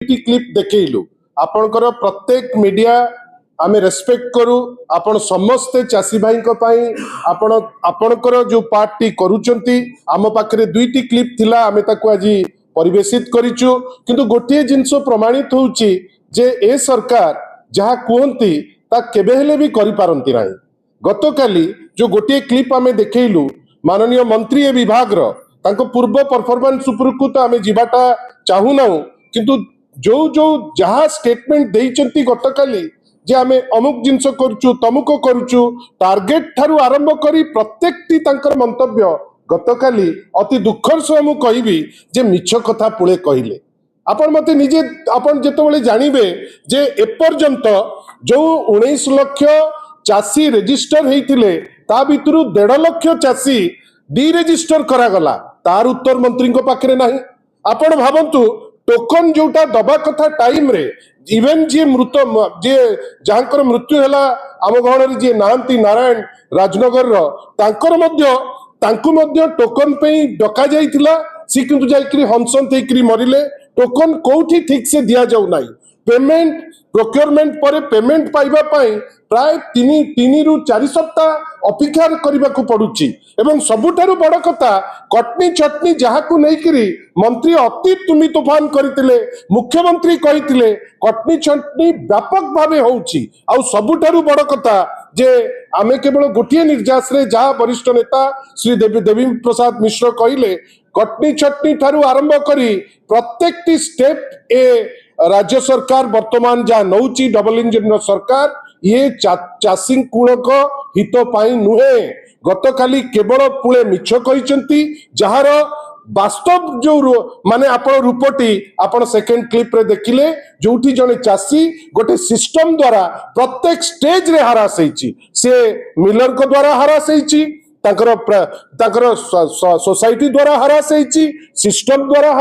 Clip देखलु आपणकर प्रत्येक media आमे रेस्पेक्ट करू आपण समस्ते चासी भाई आपण आपणकर जो पार्टी करूचंती आम पाखरे दुईटी क्लिप थिला आमे ताको आज परिवेशित करिचु किंतु गोटे जिंस प्रमाणित होउची जे ए सरकार जहा कहती ता केबे हेले भी करि पारंती नाही। गतकाली जो गोटे क्लिप आमे देखैलु माननीय मंत्री ए विभाग रो तांको पूर्व परफॉर्मेंस उपरकु तो आमे जीवाटा चाहू ना किंतु जो जो जहा स्टेटमेंट देइचंती गतकाली जे आमे अमुक जिंस करूचु तमुक करूचु टार्गेट थारु आरंभ करी प्रत्येकटी तांकर मंतव्य गतकाली अति दुखर सह मु कहिबी जे मिछ कथा पुळे कहिले आपण मते निजे आपण जेतबेले जानिबे जे एपर्यंत जो 19 लाख चासी रजिस्टर हेतिले ता भितरु 1.5 लाख चासी डी रजिस्टर करा गला तार उत्तर मंत्री को पाखरे नाही। आपण भाबंतु टोकन जोटा दबा कथा टाइम रे इवेन जे मृत जे जहाँकर मृत्यु हैला आम गहणरे जे नांती नारायण राजनगर रो तांकर मध्य तांकु मध्य टोकन पे डका जाइतिला सी किंतु जाइकरी हंसंत हेकरी मरिले टोकन कोठी ठीक से दिया जाउ नाही। पेमेंट प्रोक्योरमेंट पर पेमेंट पाइबा पाई प्राय 3 रु 4 सप्ताह अपेक्षा करने को पड़ुची एवं सबुठारु बड़ कथा कटनी चटनी जहाँ को लेकिरी मंत्री अति तुमी तूफान करते मुख्यमंत्री कही कटनी चटनी व्यापक भावे होउची आउ सबुठारु बड़ कथा जे आमे केवल गोटे निर्यास रे जहाँ वरिष्ठ नेता श्री देवी प्रसाद मिश्र कहले कटनी चटनी ठारू आरंभ करी प्रत्येक स्टेप ए राज्य सरकार वर्तमान जहाँ नौची डबल इंजन सरकार ये चाषी कूलक हित पाई नुहे गतकाली केवल पुळे मिछ कहिसंती जहार वास्तव जो माने आपण रूपटी आपण सेकेंड क्लिप रे देखिले जोठी जने चासी गोटे सिस्टम द्वारा प्रत्येक स्टेज रे हरास होईची से मिलर को द्वारा हरास होईची तांकर सोसाइटी द्वारा हरास होईची सिस्टम द्वारा